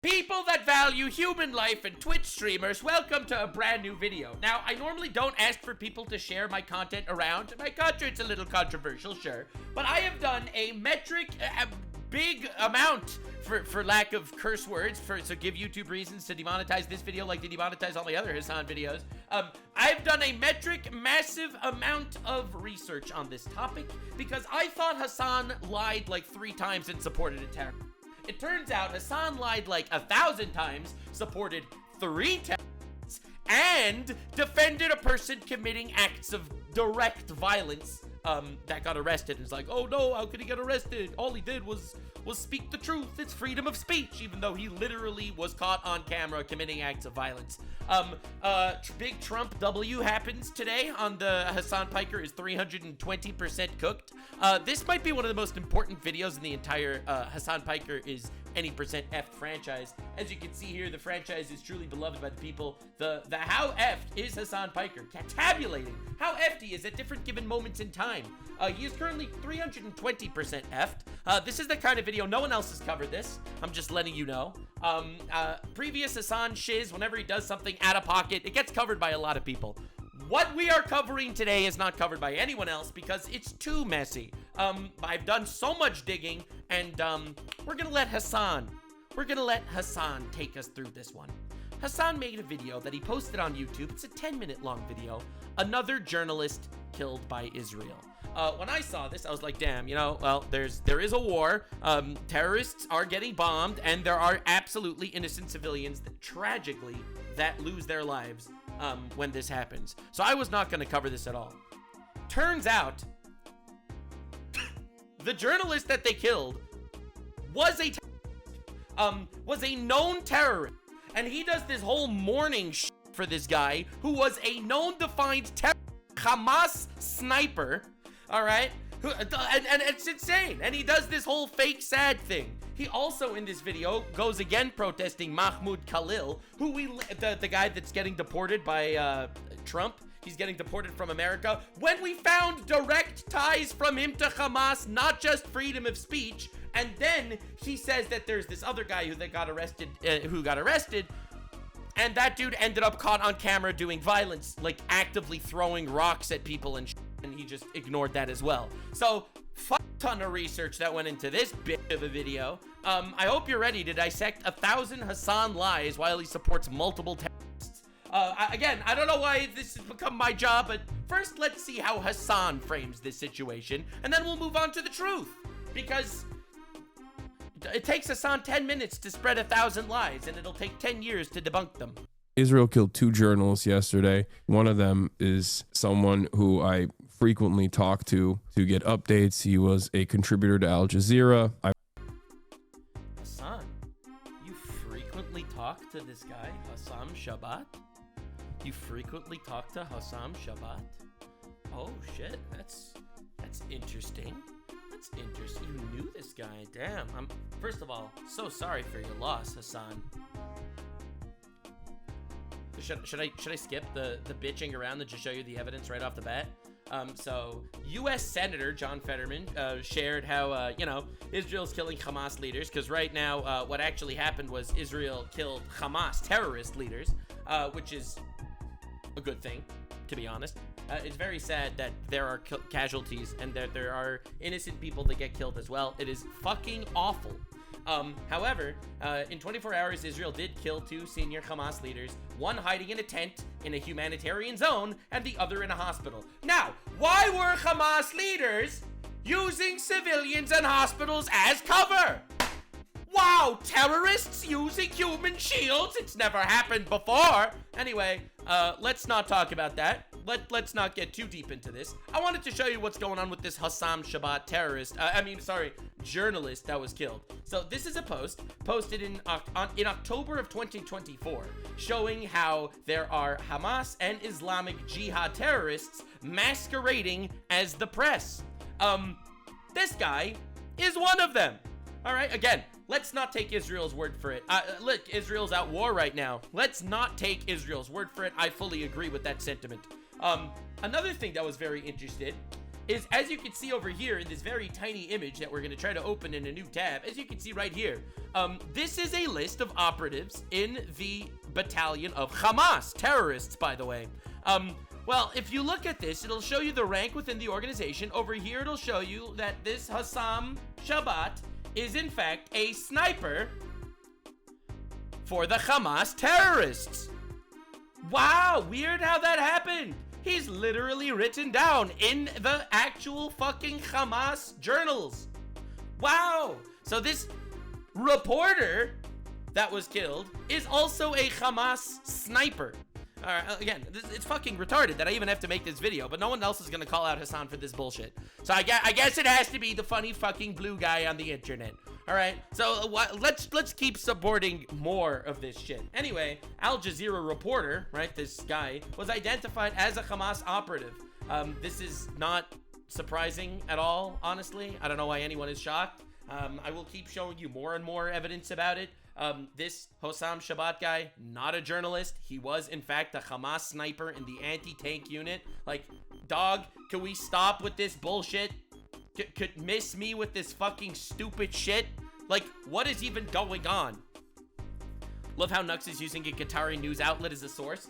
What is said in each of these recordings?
People that value human life and Twitch streamers, welcome to a brand new video. Now, I normally don't ask for people to share my content around. My content's a little controversial, sure. But I have done a metric, a big amount, for lack of curse words, so give YouTube reasons to demonetize this video like they demonetize all my other Hasan videos. I've done a metric, massive amount of research on this topic because I thought Hasan lied like 3 times and supported a terror. It turns out Hasan lied like 1,000 times, supported 3 times, and defended a person committing acts of direct violence that got arrested. It's like, oh no, how could he get arrested? All he did was speak the truth. It's freedom of speech, even though he literally was caught on camera committing acts of violence. Big Trump W happens today on the Hasan Piker is 320% cooked. This might be one of the most important videos in the entire Hasan Piker is any percent effed franchise. As you can see here, the franchise is truly beloved by the people. The how effed is Hasan Piker, tabulating how effed he is at different given moments in time. He is currently 320% effed. This is the kind of video, no one else has covered this. I'm just letting you know. Previous Hasan shiz, whenever he does something out of pocket, it gets covered by a lot of people. What we are covering today is not covered by anyone else because it's too messy. I've done so much digging, and we're gonna let Hasan take us through this one. Hasan made a video that he posted on YouTube. It's a 10-minute long video. Another journalist killed by Israel. When I saw this, I was like, damn, you know, well, there is a war. Terrorists are getting bombed, and there are absolutely innocent civilians that tragically lose their lives when this happens. So I was not going to cover this at all. Turns out, the journalist that they killed was a known terrorist, and he does this whole mourning for this guy who was a known defined Hamas sniper. All right, and it's insane. And he does this whole fake sad thing. He also in this video goes again protesting Mahmoud Khalil, who the guy that's getting deported by Trump. He's getting deported from America. When we found direct ties from him to Hamas, not just freedom of speech. And then he says that there's this other guy who got arrested, and that dude ended up caught on camera doing violence, like actively throwing rocks at people and he just ignored that as well. So, fuck ton of research that went into this bit of a video. I hope you're ready to dissect 1,000 Hasan lies while he supports multiple terrorists. Again, I don't know why this has become my job, but first let's see how Hasan frames this situation, and then we'll move on to the truth. Because it takes Hasan 10 minutes to spread 1,000 lies, and it'll take 10 years to debunk them. Israel killed 2 journalists yesterday. One of them is someone who I frequently talk to get updates. He was a contributor to Al Jazeera. Hasan, you frequently talk to this guy, Hossam Shabat? You frequently talk to Hossam Shabat? Oh shit, that's interesting. That's interesting. You knew this guy. Damn. I'm first of all so sorry for your loss, Hasan. Should I skip the bitching around and just show you the evidence right off the bat? So U.S. Senator John Fetterman shared how Israel's killing Hamas leaders, because right now what actually happened was Israel killed Hamas terrorist leaders, which is a good thing, to be honest. It's very sad that there are casualties and that there are innocent people that get killed as well. It is fucking awful. However, in 24 hours, Israel did kill 2 senior Hamas leaders, one hiding in a tent in a humanitarian zone and the other in a hospital. Now, why were Hamas leaders using civilians and hospitals as cover? Wow, terrorists using human shields? It's never happened before. Anyway, let's not talk about that. Let's not get too deep into this. I wanted to show you what's going on with this Hossam Shabat journalist that was killed. So this is a post posted in October of 2024 showing how there are Hamas and Islamic Jihad terrorists masquerading as the press. This guy is one of them. All right, again, let's not take Israel's word for it. Look, Israel's at war right now. Let's not take Israel's word for it. I fully agree with that sentiment. Another thing that was very interesting is, as you can see over here in this very tiny image that we're going to try to open in a new tab, as you can see right here, this is a list of operatives in the battalion of Hamas, terrorists, by the way. Well, if you look at this, it'll show you the rank within the organization. Over here, it'll show you that this Hossam Shabat is, in fact, a sniper for the Hamas terrorists. Wow, weird how that happened. He's literally written down in the actual fucking Hamas journals. Wow. So this reporter that was killed is also a Hamas sniper. All right, again, it's fucking retarded that I even have to make this video, but no one else is gonna call out Hasan for this bullshit. So I guess it has to be the funny fucking blue guy on the internet. All right, so let's keep supporting more of this shit. Anyway, Al Jazeera reporter, right, this guy, was identified as a Hamas operative. This is not surprising at all, honestly. I don't know why anyone is shocked. I will keep showing you more and more evidence about it. This Hossam Shabat guy, not a journalist. He was, in fact, a Hamas sniper in the anti-tank unit. Like, dog, can we stop with this bullshit? Could miss me with this fucking stupid shit? Like, what is even going on? Love how Nux is using a Qatari news outlet as a source.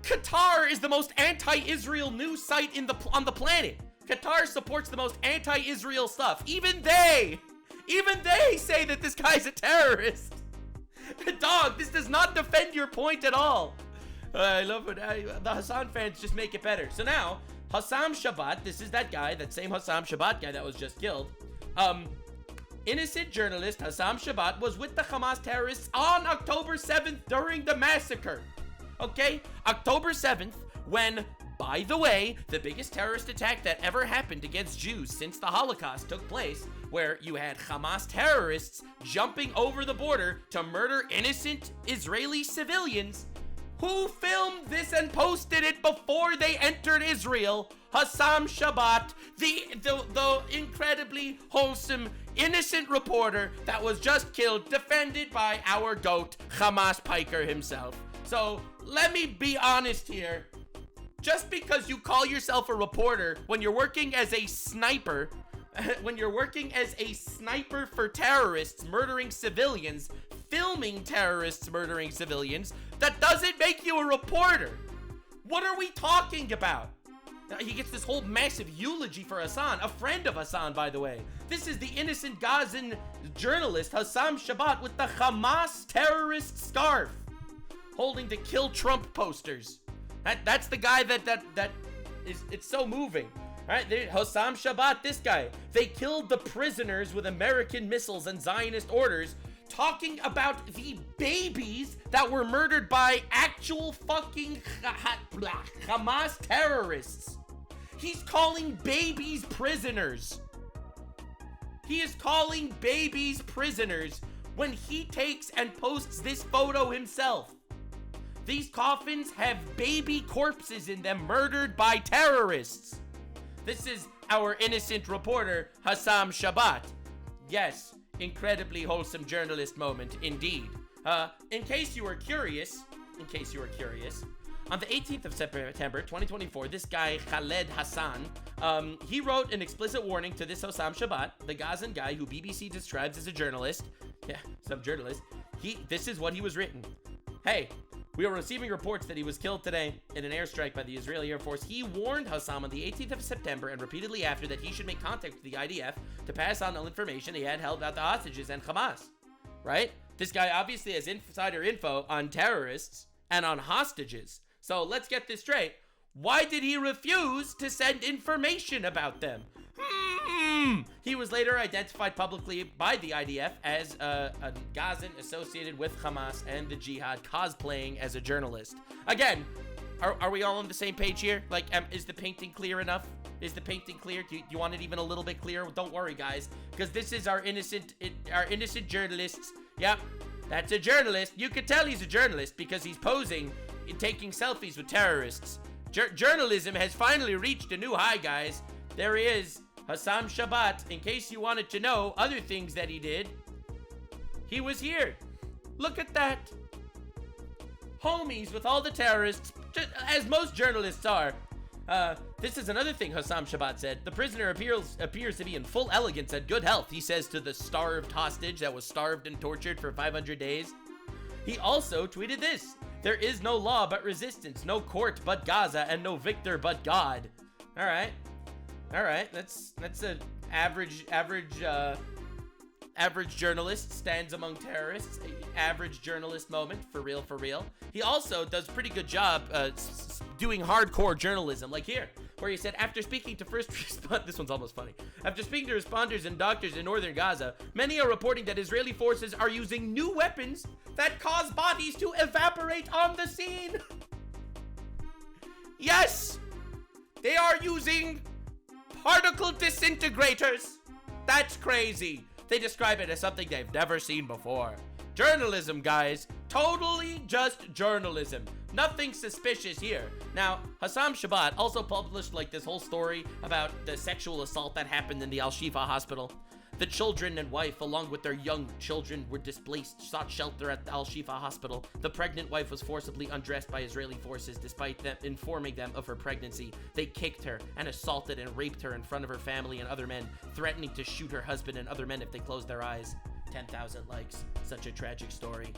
Qatar is the most anti-Israel news site on the planet. Qatar supports the most anti-Israel stuff. Even they say that this guy's a terrorist. Dog, this does not defend your point at all. I love it. The Hasan fans just make it better. So now, Hossam Shabat, this is that guy, that same Hossam Shabat guy that was just killed. Innocent journalist Hossam Shabat was with the Hamas terrorists on October 7th during the massacre. Okay? October 7th, when, by the way, the biggest terrorist attack that ever happened against Jews since the Holocaust took place, where you had Hamas terrorists jumping over the border to murder innocent Israeli civilians. Who filmed this and posted it before they entered Israel? Hossam Shabat, the incredibly wholesome, innocent reporter that was just killed, defended by our goat, Hamas Piker himself. So, let me be honest here. Just because you call yourself a reporter when you're working as a sniper, when you're working as a sniper for terrorists murdering civilians, filming terrorists murdering civilians, that doesn't make you a reporter. What are we talking about? He gets this whole massive eulogy for Hasan, a friend of Hasan, by the way. This is the innocent Gazan journalist Hossam Shabat with the Hamas terrorist scarf, holding the Kill Trump posters. That's the guy that is, it's so moving. All right, Hossam Shabat, this guy. They killed the prisoners with American missiles and Zionist orders, talking about the babies that were murdered by actual fucking Hamas terrorists. He's calling babies prisoners. He is calling babies prisoners when he takes and posts this photo himself. These coffins have baby corpses in them murdered by terrorists. This is our innocent reporter, Hossam Shabat. Yes, incredibly wholesome journalist moment indeed. In case you were curious, on the 18th of September 2024, this guy, Khaled Hassan, he wrote an explicit warning to this Hossam Shabat, the Gazan guy who BBC describes as a journalist. Yeah, some journalist. This is what he was written. Hey, we are receiving reports that he was killed today in an airstrike by the Israeli Air Force. He warned Hossam on the 18th of September and repeatedly after that he should make contact with the IDF to pass on all information he had held about the hostages and Hamas. Right? This guy obviously has insider info on terrorists and on hostages. So let's get this straight. Why did he refuse to send information about them? He was later identified publicly by the IDF as a Gazan associated with Hamas and the Jihad, cosplaying as a journalist. Again, are we all on the same page here? Like, is the painting clear enough? Is the painting clear? Do you want it even a little bit clearer? Don't worry, guys, because this is our innocent journalists. Yep, that's a journalist. You could tell he's a journalist because he's posing and taking selfies with terrorists. Journalism has finally reached a new high, guys. There he is, Hossam Shabat. In case you wanted to know other things that he did, he was here. Look at that. Homies with all the terrorists, as most journalists are. This is another thing Hossam Shabat said. The prisoner appears to be in full elegance and good health, he says to the starved hostage that was starved and tortured for 500 days. He also tweeted this: there is no law but resistance, no court but Gaza, and no victor but God. All right. That's an average journalist stands among terrorists. Average journalist moment, for real. He also does pretty good job doing hardcore journalism, like here, where he said, after speaking to first responders, this one's almost funny. After speaking to responders and doctors in northern Gaza, many are reporting that Israeli forces are using new weapons that cause bodies to evaporate on the scene. Yes, they are using particle disintegrators. That's crazy. They describe it as something they've never seen before. Journalism, guys. Totally just journalism. Nothing suspicious here. Now, Hassam Shabat also published like this whole story about the sexual assault that happened in the Al-Shifa hospital. The children and wife, along with their young children, were displaced, sought shelter at the Al-Shifa hospital. The pregnant wife was forcibly undressed by Israeli forces despite them informing them of her pregnancy. They kicked her and assaulted and raped her in front of her family and other men, threatening to shoot her husband and other men if they closed their eyes. 10,000 likes. Such a tragic story.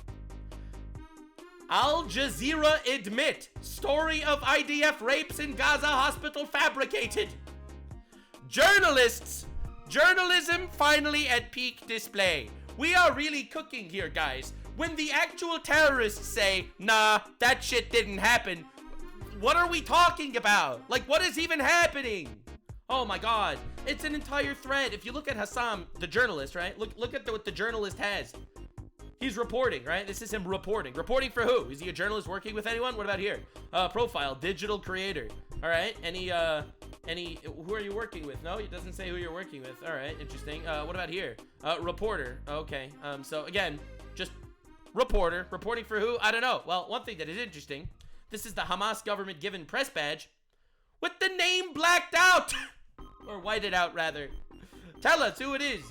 Al Jazeera admit story of IDF rapes in Gaza hospital fabricated. Journalism finally at peak display. We are really cooking here, guys. When the actual terrorists say, nah, that shit didn't happen, what are we talking about? Like, what is even happening? Oh my God, it's an entire thread. If you look at Hassam, the journalist, right? Look at what the journalist has. He's reporting, right? This is him reporting. Reporting for who? Is he a journalist working with anyone? What about here? Profile, digital creator. All right, who are you working with? No, it doesn't say who you're working with. All right, interesting. What about here? Reporter. Okay, so again, just reporter. Reporting for who? I don't know. Well, one thing that is interesting, this is the Hamas government given press badge with the name blacked out. Or whited out, rather. Tell us who it is.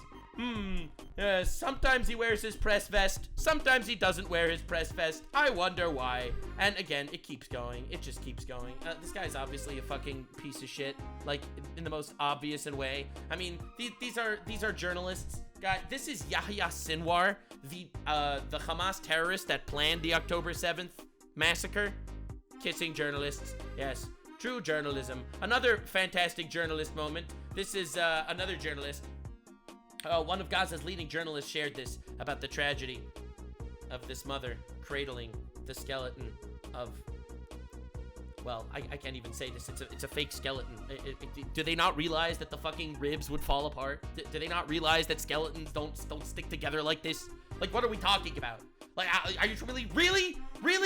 Sometimes he wears his press vest. Sometimes he doesn't wear his press vest. I wonder why. And again, it keeps going. It just keeps going. This guy's obviously a fucking piece of shit. Like, in the most obvious way. I mean, these are journalists. Guy, this is Yahya Sinwar, the Hamas terrorist that planned the October 7th massacre. Kissing journalists. Yes. True journalism. Another fantastic journalist moment. This is another journalist. One of Gaza's leading journalists shared this about the tragedy of this mother cradling the skeleton of, well, I can't even say this. It's a fake skeleton. Do they not realize that the fucking ribs would fall apart? Do they not realize that skeletons don't stick together like this? Like, what are we talking about? Like, are you really?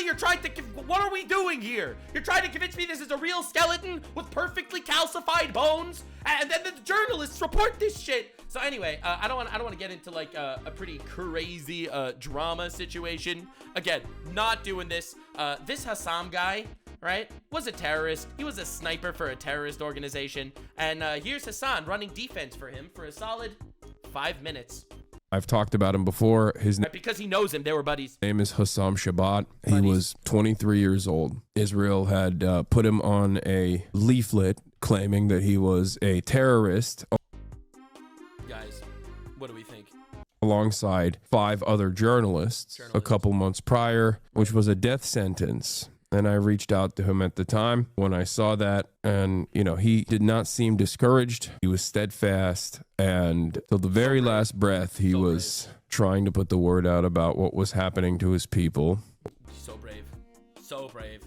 You're trying to, what are we doing here? You're trying to convince me this is a real skeleton with perfectly calcified bones? And then the journalists report this shit. So anyway, I don't want to get into like a pretty crazy drama situation. Again, not doing this. This Hassam guy, right, was a terrorist. He was a sniper for a terrorist organization. And here's Hassan running defense for him for a solid 5 minutes. I've talked about him before. Because he knows him. They were buddies. Name is Hassam Shabat. He was 23 years old. Israel had put him on a leaflet claiming that he was a terrorist. Guys, what do we think? Alongside 5 other journalists a couple months prior, which was a death sentence. And I reached out to him at the time when I saw that. And, you know, he did not seem discouraged. He was steadfast. And till the very last breath, he was trying to put the word out about what was happening to his people. So brave. So brave.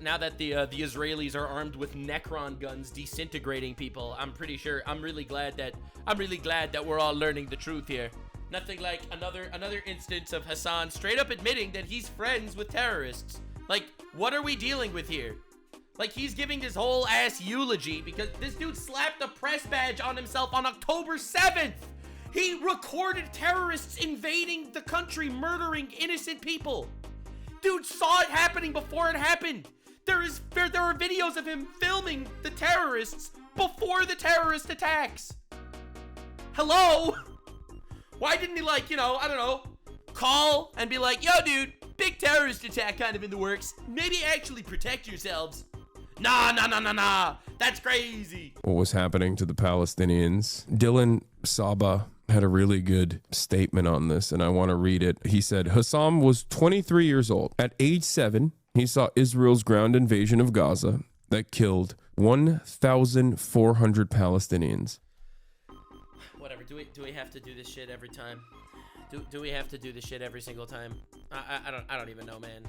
Now that the Israelis are armed with Necron guns disintegrating people, I'm really glad that we're all learning the truth here. Nothing like another instance of Hassan straight up admitting that he's friends with terrorists. Like, what are we dealing with here? Like, he's giving this whole ass eulogy because this dude slapped a press badge on himself on October 7th. He recorded terrorists invading the country, murdering innocent people. Dude saw it happening before it happened. There are videos of him filming the terrorists before the terrorist attacks. Hello? Why didn't he, like, I don't know, call and be like, yo, dude, big terrorist attack kind of in the works. Maybe actually protect yourselves. Nah. That's crazy. What was happening to the Palestinians. Dylan Saba had a really good statement on this, and I want to read it. He said, Hossam was 23 years old. At age 7, he saw Israel's ground invasion of Gaza that killed 1,400 Palestinians. Whatever. Do we have to do this shit every time? Do we have to do this shit every single time? I don't even know, man.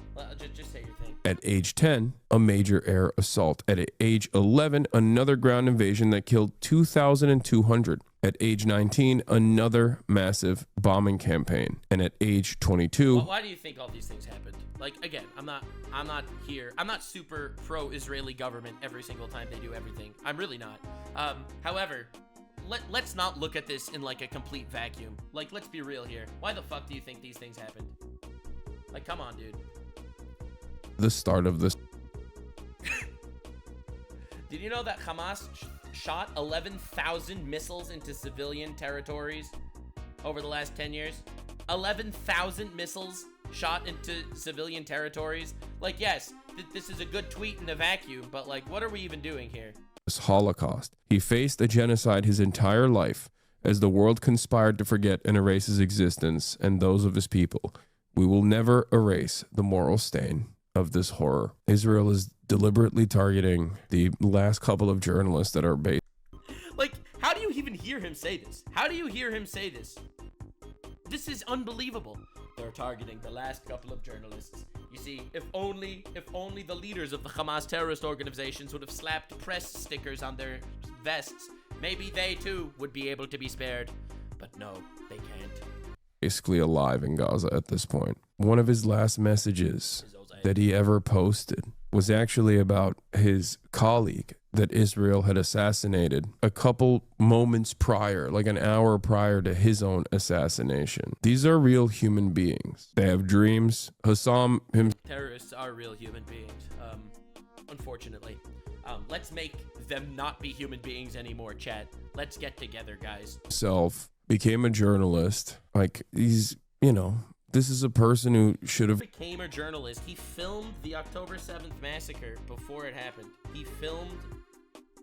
Just say your thing. At age 10, a major air assault. At age 11, another ground invasion that killed 2,200. At age 19, another massive bombing campaign. And at age 22... Why do you think all these things happened? Like, again, I'm not super pro-Israeli government every single time they do everything. I'm really not. However... Let's not look at this in like a complete vacuum. Like, let's be real here. Why the fuck do you think these things happened? Like, come on, dude. The start of this. Did you know that Hamas shot 11,000 missiles into civilian territories over the last 10 years? 11,000 missiles shot into civilian territories? Like, yes, this is a good tweet in a vacuum, but like, what are we even doing here? Holocaust. He faced a genocide his entire life as the world conspired to forget and erase his existence and those of his people. We will never erase the moral stain of this horror. Israel is deliberately targeting the last couple of journalists that are based. Like, how do you even hear him say this? How do you hear him say this? This is unbelievable. They're targeting the last couple of journalists. You see, if only the leaders of the Hamas terrorist organizations would have slapped press stickers on their vests, maybe they too would be able to be spared. But no, they can't. Basically alive in Gaza at this point. One of his last messages that he ever posted was actually about his colleague that Israel had assassinated a couple moments prior, like an hour prior to his own assassination. These are real human beings. They have dreams. Hossam Terrorists are real human beings, unfortunately. Let's make them not be human beings anymore, chat. Let's get together, guys. Himself became a journalist. Like, he's, this is a person who should have became a journalist. He filmed the October 7th massacre before it happened. He filmed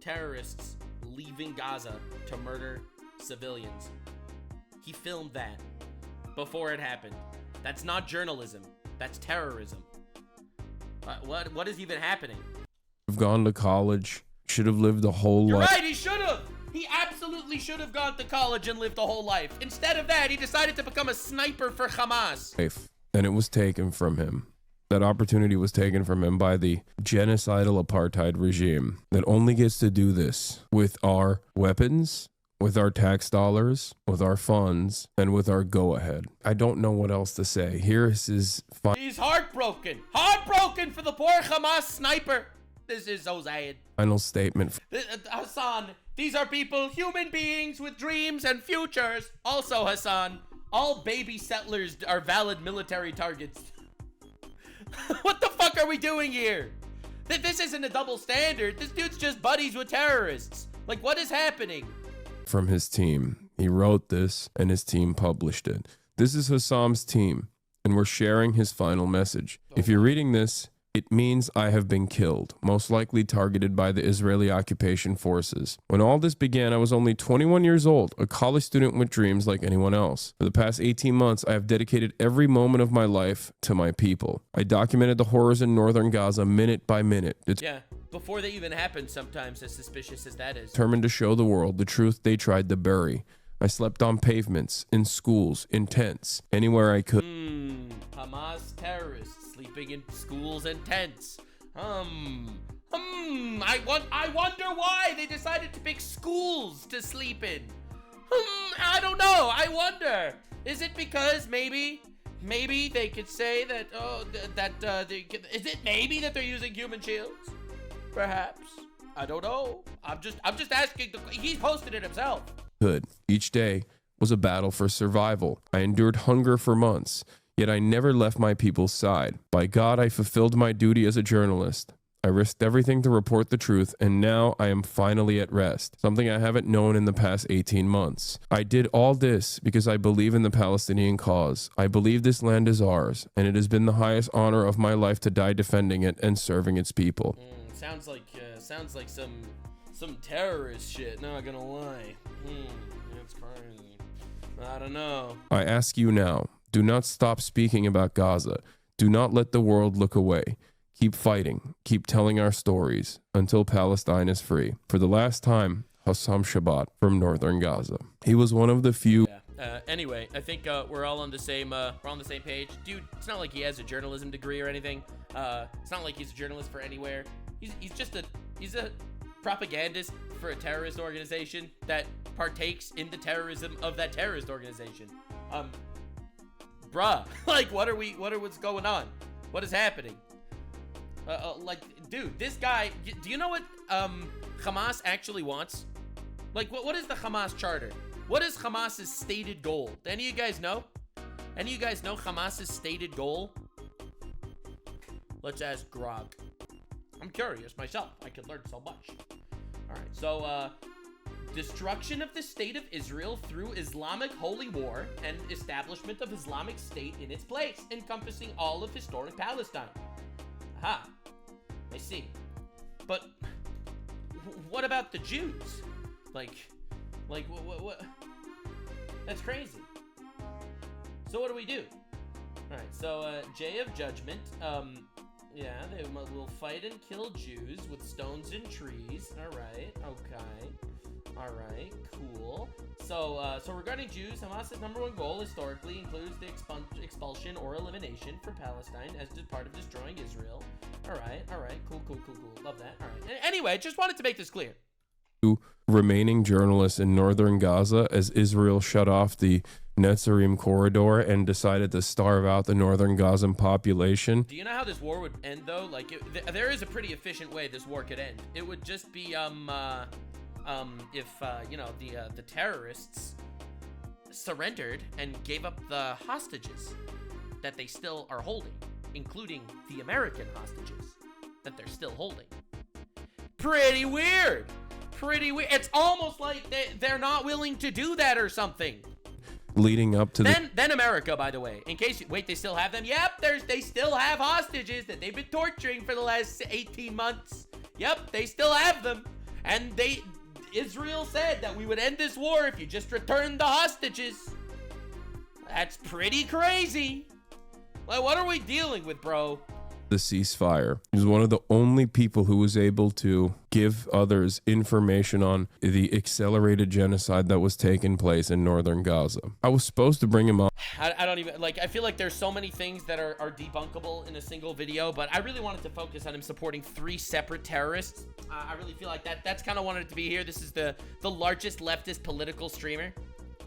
terrorists leaving Gaza to murder civilians. He filmed that before it happened. That's not journalism. That's terrorism. What is even happening? Have gone to college. Should have lived a whole life. You're right, he should have. He absolutely should have gone to college and lived a whole life. Instead of that, he decided to become a sniper for Hamas. And it was taken from him. That opportunity was taken from him by the genocidal apartheid regime that only gets to do this with our weapons, with our tax dollars, with our funds, and with our go-ahead. I don't know what else to say. Here's his... He's heartbroken. Heartbroken for the poor Hamas sniper. This is so sad. Final statement. Hasan, these are people, human beings with dreams and futures. Also, Hasan, all baby settlers are valid military targets. What the fuck are we doing here? This isn't a double standard. This dude's just buddies with terrorists. Like, what is happening? From his team. He wrote this and his team published it. This is Hossam's team, and we're sharing his final message. If you're reading this, it means I have been killed, most likely targeted by the Israeli occupation forces. When all this began, I was only 21 years old, a college student with dreams like anyone else. For the past 18 months, I have dedicated every moment of my life to my people. I documented the horrors in northern Gaza minute by minute. Yeah, before they even happened sometimes, as suspicious as that is. Determined to show the world the truth they tried to bury. I slept on pavements, in schools, in tents, anywhere I could. Hamas terrorists sleeping in schools and tents. I wonder why they decided to pick schools to sleep in. I don't know. I wonder. Is it because maybe they could say that is it maybe that they're using human shields? Perhaps. I don't know. I'm just asking. He posted it himself. Good. Each day was a battle for survival. I endured hunger for months, yet I never left my people's side. By God, I fulfilled my duty as a journalist. I risked everything to report the truth, and now I am finally at rest, something I haven't known in the past 18 months. I did all this because I believe in the Palestinian cause. I believe this land is ours, and it has been the highest honor of my life to die defending it and serving its people. sounds like some terrorist shit. Not gonna lie. That's crazy. I don't know. I ask you now, do not stop speaking about Gaza. Do not let the world look away. Keep fighting. Keep telling our stories until Palestine is free. For the last time, Hossam Shabat from northern Gaza. He was one of the few. Anyway, I think we're all on the same page. Dude, it's not like he has a journalism degree or anything. It's not like he's a journalist for anywhere. He's a propagandist for a terrorist organization that partakes in the terrorism of that terrorist organization. Bruh, like what's going on? What is happening? Like, dude, this guy, do you know what Hamas actually wants? Like, what is the Hamas charter? What is Hamas's stated goal? Any of you guys know? Any of you guys know Hamas's stated goal? Let's ask Grog. I'm curious myself. I could learn so much. All right, so destruction of the state of Israel through Islamic holy war and establishment of Islamic State in its place, encompassing all of historic Palestine. Aha, I see. But what about the Jews? Like what? That's crazy. So what do we do? All right, so J of Judgment. Yeah, they will fight and kill Jews with stones and trees. All right, okay. All right, cool. So regarding Jews, Hamas's #1 goal historically includes the expulsion or elimination from Palestine as part of destroying Israel. All right, cool. Love that. All right. Anyway, just wanted to make this clear. Remaining journalists in northern Gaza as Israel shut off the Netzarim corridor and decided to starve out the northern Gazan population. Do you know how this war would end, though? Like, there is a pretty efficient way this war could end. It would just be, if, you know, the terrorists surrendered and gave up the hostages that they still are holding, including the American hostages that they're still holding. Pretty weird. It's almost like they're not willing to do that or something. Leading up to then America, by the way, in case they still have them. Yep, they still have hostages that they've been torturing for the last 18 months. Yep, they still have them. And Israel said that we would end this war if you just returned the hostages. That's pretty crazy. Like, what are we dealing with, bro? The ceasefire. He was one of the only people who was able to give others information on the accelerated genocide that was taking place in northern Gaza. I was supposed to bring him up. I don't even, like, I feel like there's so many things that are debunkable in a single video, but I really wanted to focus on him supporting 3 separate terrorists. I really feel like that's kind of wanted it to be here. This is the largest leftist political streamer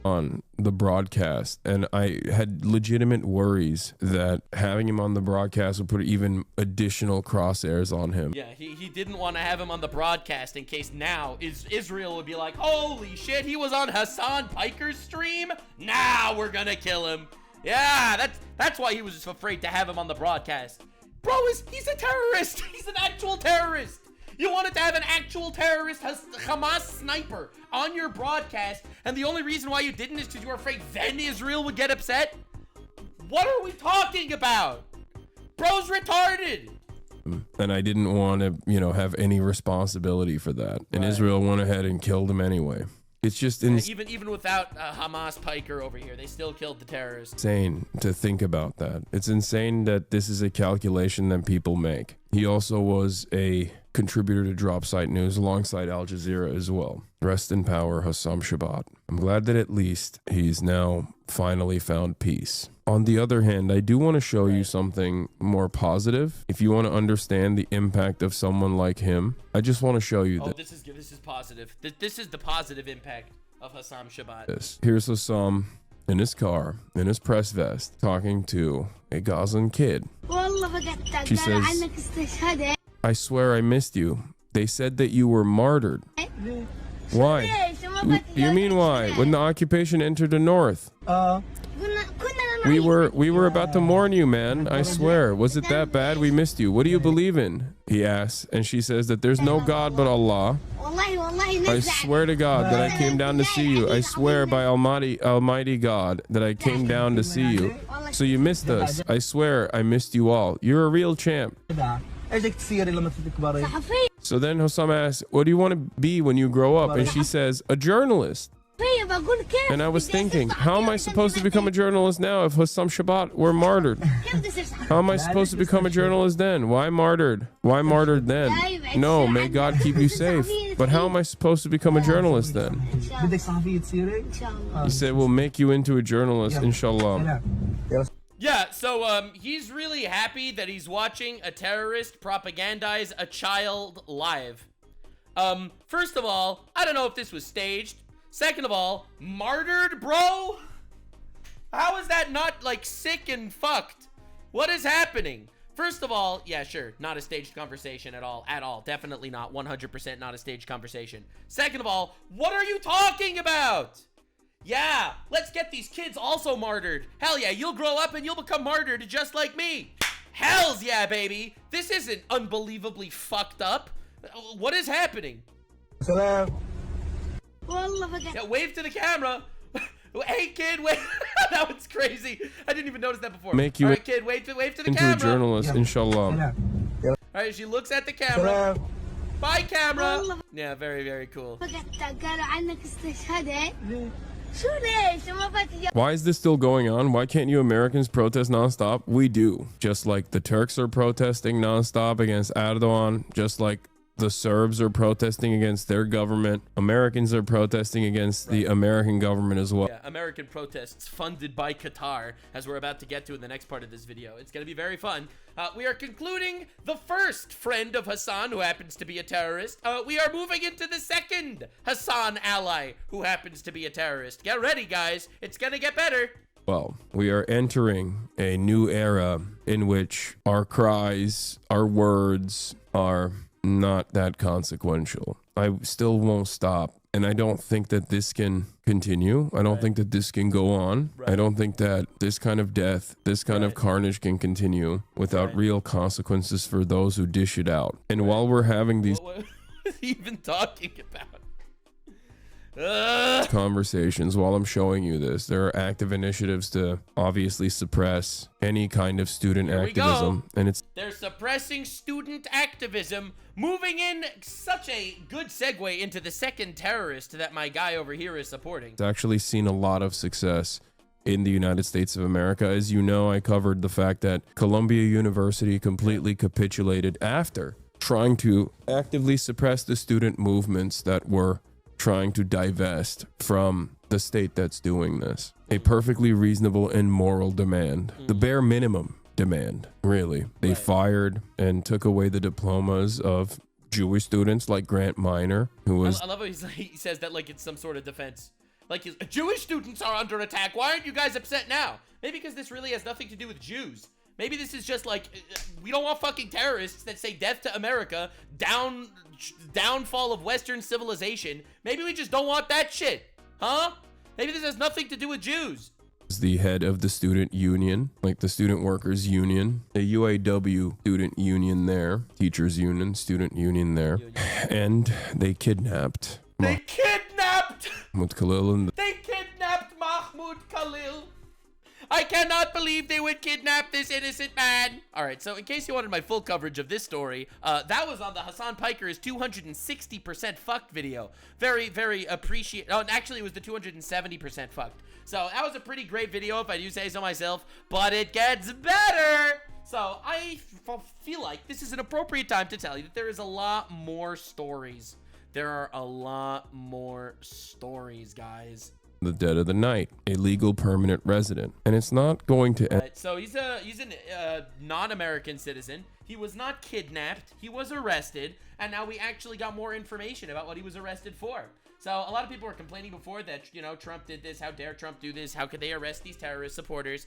on the broadcast, and I had legitimate worries that having him on the broadcast would put even additional crosshairs on him. Yeah, he didn't want to have him on the broadcast in case now Israel would be like, holy shit, he was on Hasan Piker's stream? Now we're gonna kill him. Yeah, that's why he was just afraid to have him on the broadcast. Bro, he's a terrorist. He's an actual terrorist. You wanted to have an actual terrorist, Hamas sniper on your broadcast, and the only reason why you didn't is because you were afraid then Israel would get upset? What are we talking about? Bro's retarded. And I didn't want to, you know, have any responsibility for that. And Israel went ahead and killed him anyway. It's just even without Hamas Piker over here, they still killed the terrorists. Insane to think about that. It's insane that this is a calculation that people make. He also was a contributor to Drop Site News alongside Al Jazeera as well. Rest in power, Hossam Shabat. I'm glad that at least he's now finally found peace. On the other hand, I do want to show you something more positive. If you want to understand the impact of someone like him, I just want to show you this is positive. This is the positive impact of Hossam Shabat. Here's Hossam in his car, in his press vest, talking to a Gazan kid. She says, I swear I missed you. They said that you were martyred. Why? You mean why? When the occupation entered the north. We were about to mourn you, man. I swear. Was it that bad? We missed you. What do you believe in? He asks, and she says that there's no God but Allah. I swear to God that I came down to see you. I swear by Almighty God that I came down to see you. So you missed us. I swear I missed you all. You're a real champ. So then Hossam asks, what do you want to be when you grow up? And she says, a journalist. And I was thinking, how am I supposed to become a journalist now if Hossam Shabat were martyred? How am I supposed to become a journalist then? Why martyred? Why martyred then? No, may God keep you safe. But how am I supposed to become a journalist then? He said, we'll make you into a journalist, inshallah. Yeah, so he's really happy that he's watching a terrorist propagandize a child live. First of all, I don't know if this was staged. Second of all, martyred, bro? How is that not, like, sick and fucked? What is happening? First of all, yeah, sure, not a staged conversation at all. Definitely not, 100% not a staged conversation. Second of all, what are you talking about? Yeah, let's get these kids also martyred. Hell yeah, you'll grow up and you'll become martyred just like me. Hells yeah, baby. This isn't unbelievably fucked up. What is happening? Salam. Yeah, wave to the camera. Hey, kid, wait. That was crazy. I didn't even notice that before. Make you all right, kid, wave to the into camera. A journalist, inshallah. All right, she looks at the camera. Bye, camera. Yeah, very, very cool. Why is this still going on? Why can't you Americans protest nonstop? We do. Just like the Turks are protesting nonstop against Erdogan, just like the Serbs are protesting against their government. Americans are protesting against the American government as well. Yeah, American protests funded by Qatar, as we're about to get to in the next part of this video. It's going to be very fun. We are concluding the first friend of Hasan, who happens to be a terrorist. We are moving into the second Hasan ally, who happens to be a terrorist. Get ready, guys. It's going to get better. Well, we are entering a new era in which our cries, our words are not that consequential. I still won't stop, and I don't think that this can continue. I don't think that this can go on. I don't think that this kind of death, this kind of carnage can continue without real consequences for those who dish it out. And while we're having these What is he even talking about? conversations, while I'm showing you this, there are active initiatives to obviously suppress any kind of student activism, and they're suppressing student activism. Moving in, such a good segue into the second terrorist that my guy over here is supporting. it's actually seen a lot of success in the United States of America. As you know, I covered the fact that Columbia University completely capitulated after trying to actively suppress the student movements that were trying to divest from the state that's doing this. A perfectly reasonable and moral demand. The bare minimum demand, really. They fired and took away the diplomas of Jewish students like Grant Minor, who was... I love how he says that like it's some sort of defense. Like, Jewish students are under attack. Why aren't you guys upset now? Maybe because this really has nothing to do with Jews. Maybe this is just like, we don't want fucking terrorists that say death to America, downfall of Western civilization. Maybe we just don't want that shit, huh? Maybe this has nothing to do with Jews. The head of the student union, like the student workers union, the UAW student union there, teachers union, student union there, and they kidnapped Mahmoud Khalil and They kidnapped Mahmoud Khalil. I cannot believe they would kidnap this innocent man. All right, so in case you wanted my full coverage of this story, that was on the Hasan Piker's 260% fucked video. Very, very appreciate. Oh, and actually, it was the 270% fucked. So that was a pretty great video, if I do say so myself. But it gets better. So I feel like this is an appropriate time to tell you that there is a lot more stories. There are a lot more stories, guys. the dead of the night, a legal permanent resident, and it's not going to end. So he's a non-American citizen. He was not kidnapped. He was arrested, and now we actually got more information about what he was arrested for. So a lot of people were complaining before that, you know, Trump did this. How dare Trump do this? How could they arrest these terrorist supporters?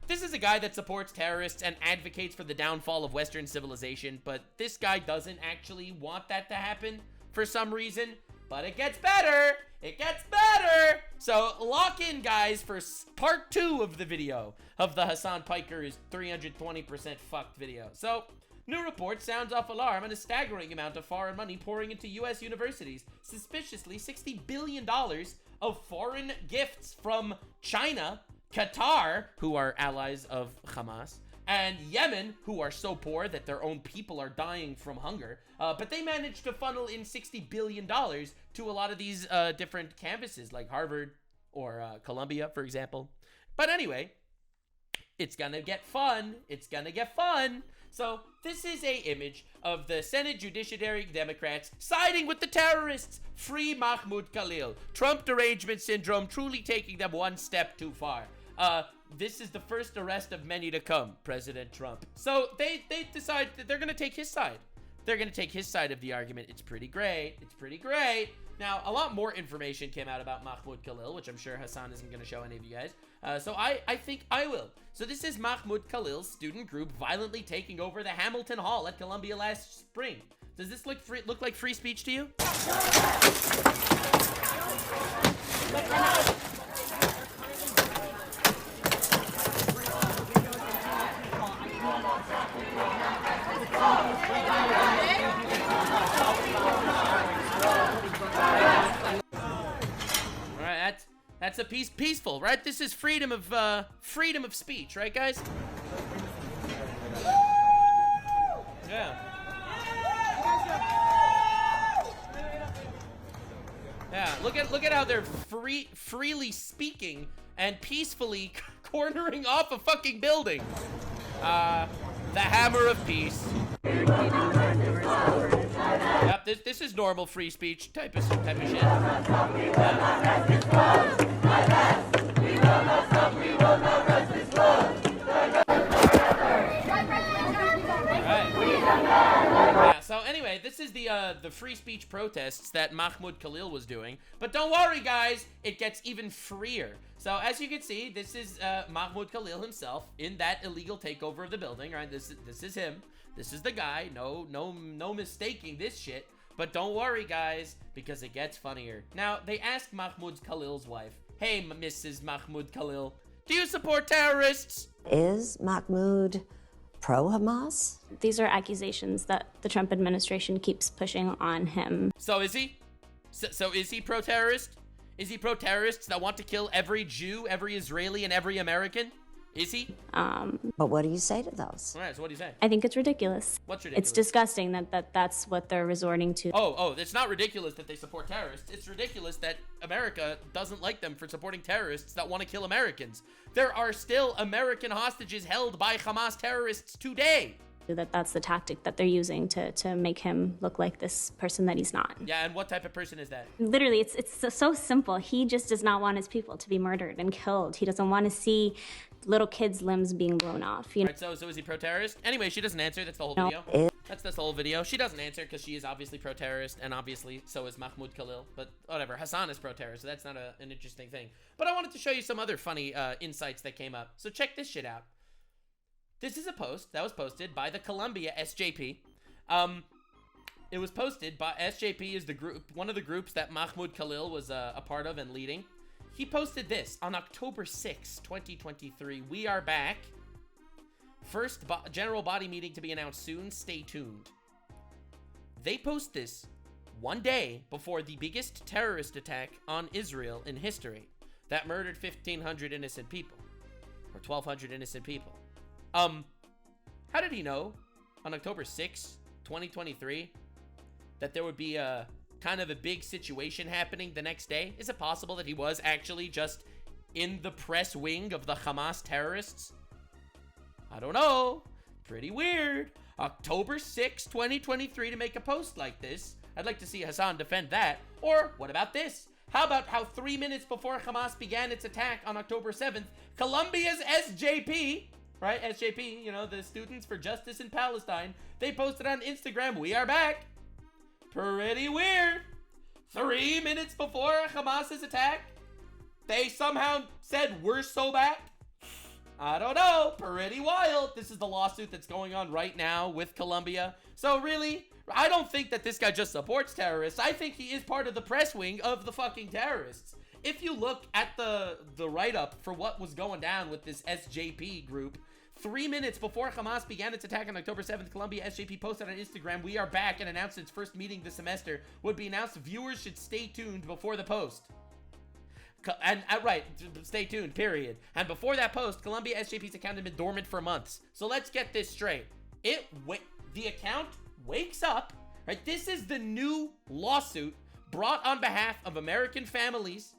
This is a guy that supports terrorists and advocates for the downfall of Western civilization, but this guy doesn't actually want that to happen for some reason. But it gets better. It gets better. So lock in, guys, for part 2 of the video of the Hasan Piker's 320% fucked video. So new report sounds off alarm and a staggering amount of foreign money pouring into U.S. universities. Suspiciously, $60 billion of foreign gifts from China, Qatar, who are allies of Hamas, and Yemen, who are so poor that their own people are dying from hunger, but they managed to funnel in $60 billion to a lot of these different campuses like Harvard or Columbia, for example. But anyway, it's gonna get fun. It's gonna get fun. So this is a image of the Senate Judiciary Democrats siding with the terrorists. Free Mahmoud Khalil. Trump derangement syndrome truly taking them one step too far. This is the first arrest of many to come, President Trump. So they decide that they're gonna take his side. They're gonna take his side of the argument. It's pretty great. It's pretty great. Now, a lot more information came out about Mahmoud Khalil, which I'm sure Hasan isn't going to show any of you guys. So I think I will. So this is Mahmoud Khalil's student group violently taking over the Hamilton Hall at Columbia last spring. Does this look like free speech to you? That's a peaceful, right? This is freedom of speech, right, guys? Yeah. Yeah. Look at how they're freely speaking and peacefully cornering off a fucking building. The hammer of peace. Yep, this is normal free speech type of shit. Yeah, so anyway, this is the free speech protests that Mahmoud Khalil was doing. But don't worry, guys, it gets even freer. So as you can see, this is Mahmoud Khalil himself in that illegal takeover of the building, right? This is him. This is the guy. No mistaking this shit. But don't worry, guys, because it gets funnier. Now, they asked Mahmoud Khalil's wife, "Hey, Mrs. Mahmoud Khalil, do you support terrorists?" Is Mahmoud pro-Hamas? These are accusations that the Trump administration keeps pushing on him. So is he? So is he pro-terrorist? Is he pro-terrorists that want to kill every Jew, every Israeli, and every American? Is he? But what do you say to those? All right, so what do you say? I think it's ridiculous. What's ridiculous? It's disgusting that's what they're resorting to. Oh, it's not ridiculous that they support terrorists. It's ridiculous that America doesn't like them for supporting terrorists that want to kill Americans. There are still American hostages held by Hamas terrorists today. That's the tactic that they're using to make him look like this person that he's not. Yeah, and what type of person is that? Literally, it's so simple. He just does not want his people to be murdered and killed. He doesn't want to see little kids' limbs being blown off. You know? Right, so is he pro-terrorist? Anyway, she doesn't answer. That's the whole video. That's the whole video. She doesn't answer because she is obviously pro-terrorist, and obviously so is Mahmoud Khalil. But whatever, Hasan is pro-terrorist, so that's not an interesting thing. But I wanted to show you some other funny insights that came up. So check this shit out. This is a post that was posted by the Columbia SJP. It was posted by SJP is the group, one of the groups that Mahmoud Khalil was a part of and leading. He posted this on October 6, 2023. We are back. First general body meeting to be announced soon. Stay tuned. They post this one day before the biggest terrorist attack on Israel in history that murdered 1,500 innocent people, or 1,200 innocent people. How did he know on October 6, 2023, that there would be a kind of a big situation happening the next day? Is it possible that he was actually just in the press wing of the Hamas terrorists? I don't know. Pretty weird. October 6, 2023 to make a post like this. I'd like to see Hasan defend that. Or what about this? How about how 3 minutes before Hamas began its attack on October 7th, Colombia's SJP, right? SJP, you know, the Students for Justice in Palestine, they posted on Instagram, "We are back." Pretty weird. 3 minutes before Hamas's attack, they somehow said, "We're so back." I don't know. Pretty wild. This is the lawsuit that's going on right now with Colombia. So really, I don't think that this guy just supports terrorists. I think he is part of the press wing of the fucking terrorists. If you look at the write-up for what was going down with this SJP group, 3 minutes before Hamas began its attack on October 7th, Columbia SJP posted on Instagram, "We are back," and announced its first meeting this semester would be announced. Viewers should stay tuned before the post. Right, stay tuned, period. And before that post, Colombia SJP's account had been dormant for months. So let's get this straight. The account wakes up, right? This is the new lawsuit brought on behalf of American families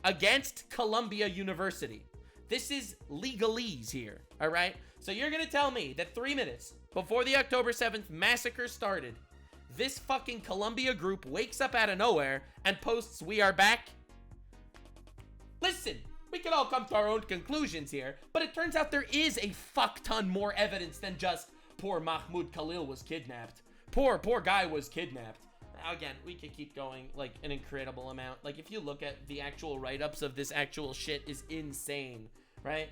against Columbia University. This is legalese here, all right? So you're gonna tell me that 3 minutes before the October 7th massacre started, this fucking Columbia group wakes up out of nowhere and posts, "We are back"? Listen, we can all come to our own conclusions here, but it turns out there is a fuck ton more evidence than just poor Mahmoud Khalil was kidnapped. Poor guy was kidnapped. Again, we could keep going like an incredible amount. Like if you look at the actual write-ups of this actual shit is insane, right?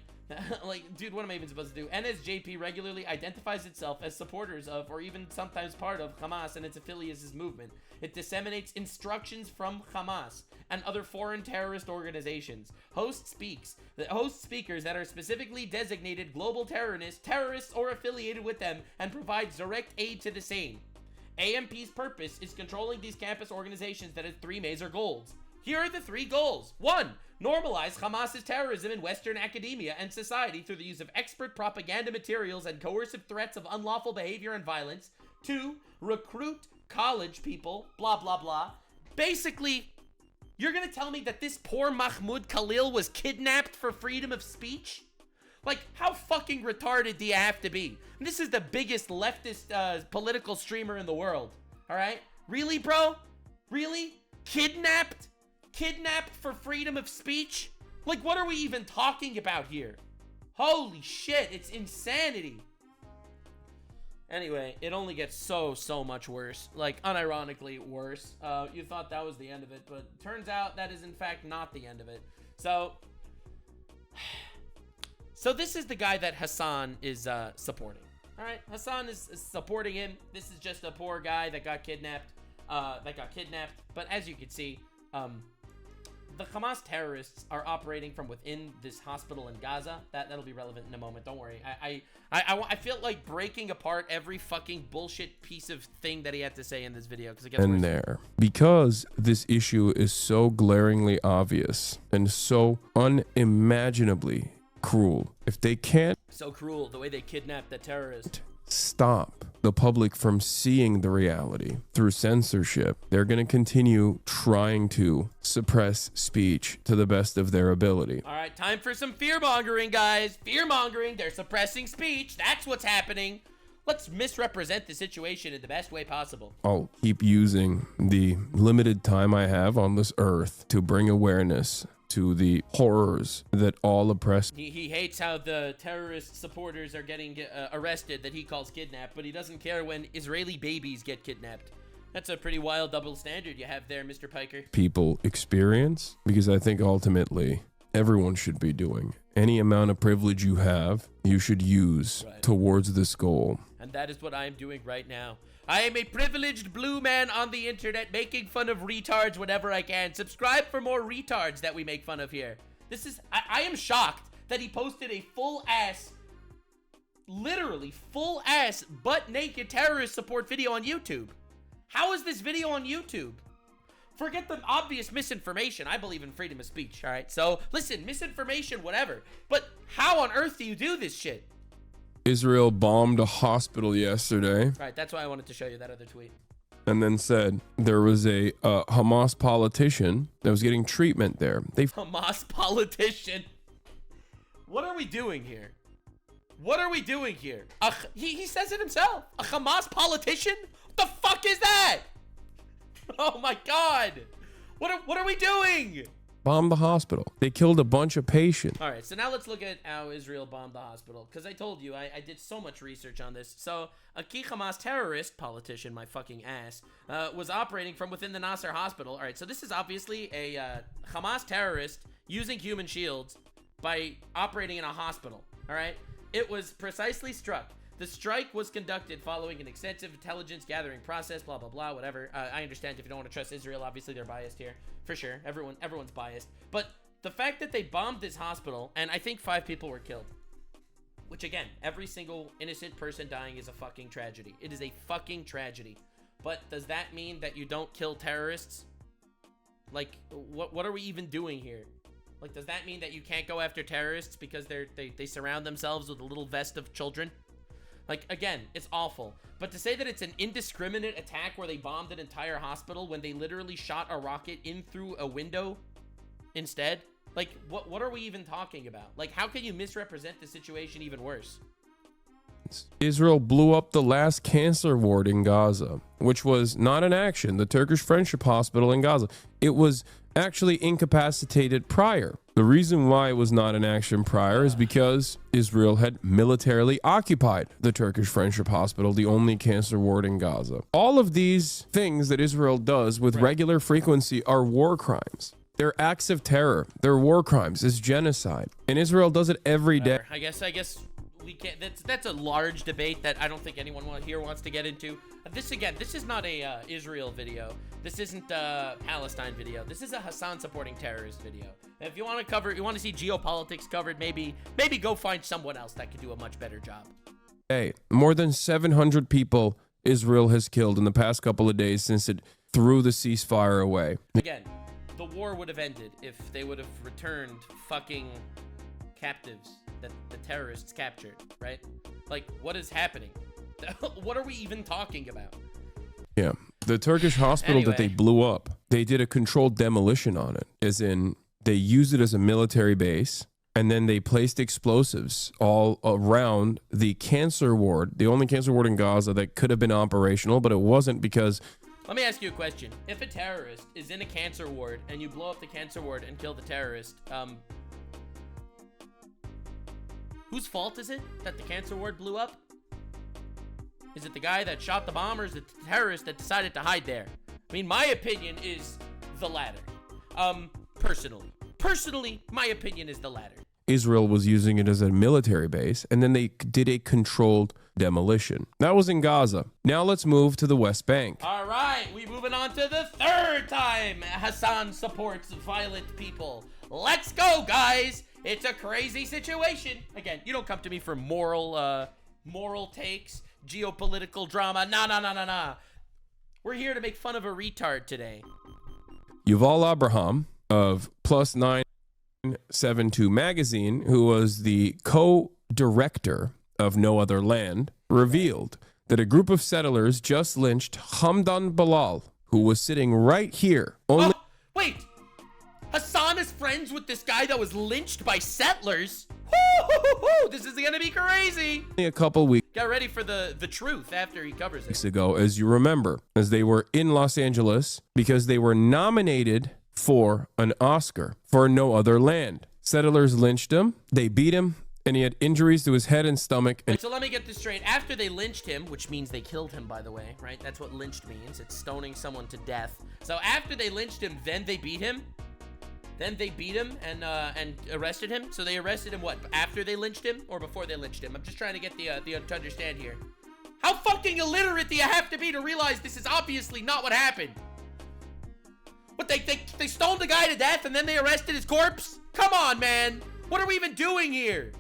Like, dude, what am I even supposed to do? NSJP regularly identifies itself as supporters of, or even sometimes part of, Hamas and its affiliates' movement. It disseminates instructions from Hamas and other foreign terrorist organizations. Host speakers that are specifically designated global terrorists or affiliated with them, and provides direct aid to the same. AMP's purpose is controlling these campus organizations that have 3 major goals. Here are the 3 goals. 1. Normalize Hamas's terrorism in Western academia and society through the use of expert propaganda materials and coercive threats of unlawful behavior and violence. 2. Recruit college people, blah, blah, blah. Basically, you're gonna tell me that this poor Mahmoud Khalil was kidnapped for freedom of speech? Like, how fucking retarded do you have to be? And this is the biggest leftist political streamer in the world, all right? Really, bro? Really? Kidnapped? Kidnapped for freedom of speech? Like, what are we even talking about here? Holy shit, it's insanity. Anyway, it only gets so much worse. Like, unironically worse. You thought that was the end of it, but turns out that is in fact not the end of it. So this is the guy that Hasan is supporting. All right, Hasan is supporting him. This is just a poor guy that got kidnapped. But as you can see, the Hamas terrorists are operating from within this hospital in Gaza. That'll be relevant in a moment. Don't worry. I feel like breaking apart every fucking bullshit piece of thing that he had to say in this video because it gets worse. There, because this issue is so glaringly obvious and so unimaginably cruel. If they can't so cruel the way they kidnapped the terrorist, stop the public from seeing the reality through censorship, they're going to continue trying to suppress speech to the best of their ability. All right, time for some fear-mongering, guys. Fear-mongering. They're suppressing speech. That's what's happening. Let's misrepresent the situation in the best way possible. I'll keep using the limited time I have on this earth to bring awareness to the horrors that all oppressed. He hates how the terrorist supporters are getting arrested that he calls kidnapped, but he doesn't care when Israeli babies get kidnapped. That's a pretty wild double standard you have there, Mr. Piker. People experience, because I think ultimately everyone should be doing. Any amount of privilege you have, you should use towards this goal. And that is what I am doing right now. I am a privileged blue man on the internet making fun of retards whenever I can. Subscribe for more retards that we make fun of here. This is, I am shocked that he posted a full-ass, literally full-ass, butt-naked terrorist support video on YouTube. How is this video on YouTube? Forget the obvious misinformation. I believe in freedom of speech, all right? So, listen, misinformation, whatever. But how on earth do you do this shit? Israel bombed a hospital yesterday. Right, that's why I wanted to show you that other tweet. And then said there was a Hamas politician that was getting treatment there. Hamas politician? What are we doing here? What are we doing here? He says it himself. A Hamas politician? What the fuck is that? Oh my God. What are we doing? Bombed the hospital. They killed a bunch of patients. All right, so now let's look at how Israel bombed the hospital. Because I told you, I did so much research on this. So, a key Hamas terrorist, politician, my fucking ass, was operating from within the Nasser hospital. All right, so this is obviously a Hamas terrorist using human shields by operating in a hospital. All right, it was precisely struck. The strike was conducted following an extensive intelligence gathering process, blah, blah, blah, whatever. I understand if you don't want to trust Israel, obviously they're biased here, for sure. Everyone's biased. But the fact that they bombed this hospital, and I think 5 people were killed, which again, every single innocent person dying is a fucking tragedy. It is a fucking tragedy. But does that mean that you don't kill terrorists? Like, what are we even doing here? Like, does that mean that you can't go after terrorists because they surround themselves with a little vest of children? Like, again, it's awful. But to say that it's an indiscriminate attack where they bombed an entire hospital when they literally shot a rocket in through a window instead? Like, what are we even talking about? Like, how can you misrepresent the situation even worse? Israel blew up the last cancer ward in Gaza, which was not an action. The Turkish Friendship Hospital in Gaza. It was actually incapacitated prior. The reason why it was not an action prior is because Israel had militarily occupied the Turkish Friendship Hospital, the only cancer ward in Gaza. All of these things that Israel does with regular frequency are war crimes. They're acts of terror. They're war crimes. It's genocide. And Israel does it every day. I guess we can't. That's a large debate that I don't think anyone here wants to get into. This is not a Israel video. This isn't a Palestine video. This is a Hasan supporting terrorist video. If you want to see geopolitics covered, maybe go find someone else that could do a much better job. Hey, more than 700 people Israel has killed in the past couple of days since it threw the ceasefire away. Again, the war would have ended if they would have returned fucking captives that the terrorists captured, right? Like, what is happening? What are we even talking about? Yeah, the Turkish hospital that they blew up, they did a controlled demolition on it, as in they used it as a military base, and then they placed explosives all around the cancer ward, the only cancer ward in Gaza that could have been operational, but it wasn't because... Let me ask you a question. If a terrorist is in a cancer ward and you blow up the cancer ward and kill the terrorist, whose fault is it that the cancer ward blew up? Is it the guy that shot the bomb, or is it the terrorist that decided to hide there? I mean, my opinion is the latter. Personally, my opinion is the latter. Israel was using it as a military base, and then they did a controlled demolition. That was in Gaza. Now let's move to the West Bank. All right, we moving on to the third time Hasan supports violent people. Let's go, guys. It's a crazy situation. Again, you don't come to me for moral takes, geopolitical drama. Nah. We're here to make fun of a retard today. Yuval Abraham of Plus 972 magazine, who was the co-director of No Other Land, revealed that a group of settlers just lynched Hamdan Ballal, who was sitting right here. Wait! Hasan is friends with this guy that was lynched by settlers? Woo-hoo-hoo-hoo! This is gonna be crazy! A couple weeks Get ready for the truth after he covers it. Ago, as you remember, as they were in Los Angeles because they were nominated for an Oscar for No Other Land. Settlers lynched him, they beat him, and he had injuries to his head and stomach. Wait, so let me get this straight. After they lynched him, which means they killed him, by the way, right? That's what lynched means. It's stoning someone to death. So after they lynched him, then they beat him? Then they beat him and arrested him? So they arrested him, what, after they lynched him or before they lynched him? I'm just trying to get to understand here. How fucking illiterate do you have to be to realize this is obviously not what happened? What, they stoned the guy to death and then they arrested his corpse? Come on, man. What are we even doing here?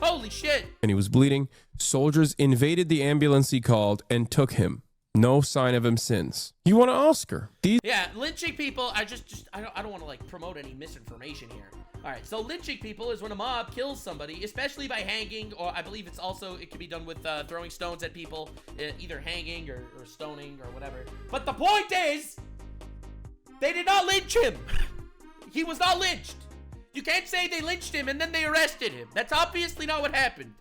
Holy shit. And he was bleeding. Soldiers invaded the ambulance he called and took him. No sign of him since. You want an Oscar? Yeah, lynching people, I don't want to like promote any misinformation here. All right, so lynching people is when a mob kills somebody, especially by hanging, or I believe it can be done with throwing stones at people, either hanging or stoning or whatever. But the point is, they did not lynch him. He was not lynched. You can't say they lynched him and then they arrested him. That's obviously not what happened.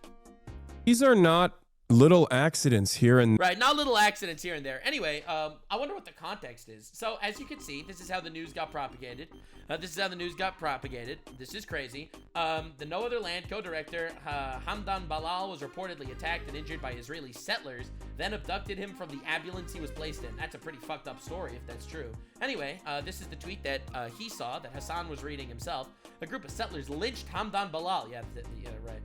These are not little accidents here and right, not little accidents here and there. Anyway, I wonder what the context is. So as you can see, this is how the news got propagated. This is crazy. The No Other Land co-director Hamdan Ballal was reportedly attacked and injured by Israeli settlers, then abducted him from the ambulance he was placed in. That's a pretty fucked up story if that's true. Anyway, this is the tweet that he saw, that Hasan was reading himself. A group of settlers lynched Hamdan Ballal. Yeah, right.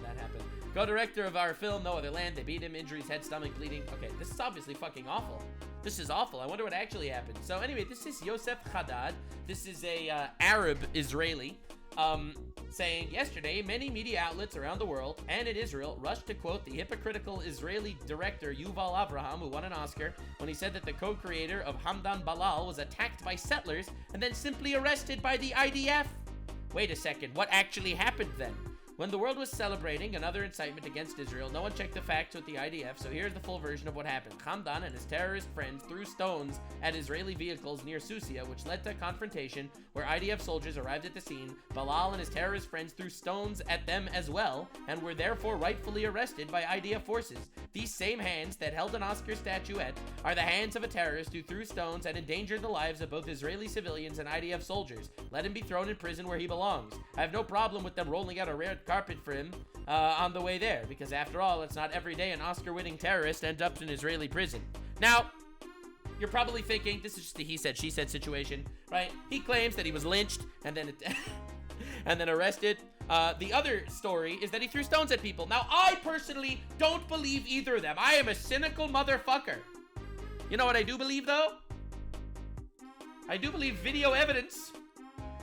That happened. Co-director of our film, No Other Land. They beat him, injuries, head, stomach, bleeding. Okay, this is obviously fucking awful. This is awful. I wonder what actually happened. So anyway, this is Yosef Haddad. This is a Arab Israeli saying yesterday, many media outlets around the world and in Israel rushed to quote the hypocritical Israeli director Yuval Avraham, who won an Oscar, when he said that the co-creator of Hamdan Ballal was attacked by settlers and then simply arrested by the IDF. Wait a second, what actually happened then? When the world was celebrating another incitement against Israel, no one checked the facts with the IDF, so here's the full version of what happened. Hamdan and his terrorist friends threw stones at Israeli vehicles near Susia, which led to a confrontation where IDF soldiers arrived at the scene. Ballal and his terrorist friends threw stones at them as well, and were therefore rightfully arrested by IDF forces. These same hands that held an Oscar statuette are the hands of a terrorist who threw stones and endangered the lives of both Israeli civilians and IDF soldiers. Let him be thrown in prison where he belongs. I have no problem with them rolling out a red carpet for him on the way there, because after all, it's not every day an Oscar-winning terrorist ends up in Israeli prison. Now, you're probably thinking, this is just a he said, she said situation, right? He claims that he was lynched and then and then arrested. The other story is that he threw stones at people. Now, I personally don't believe either of them. I am a cynical motherfucker. You know what I do believe, though? I do believe video evidence.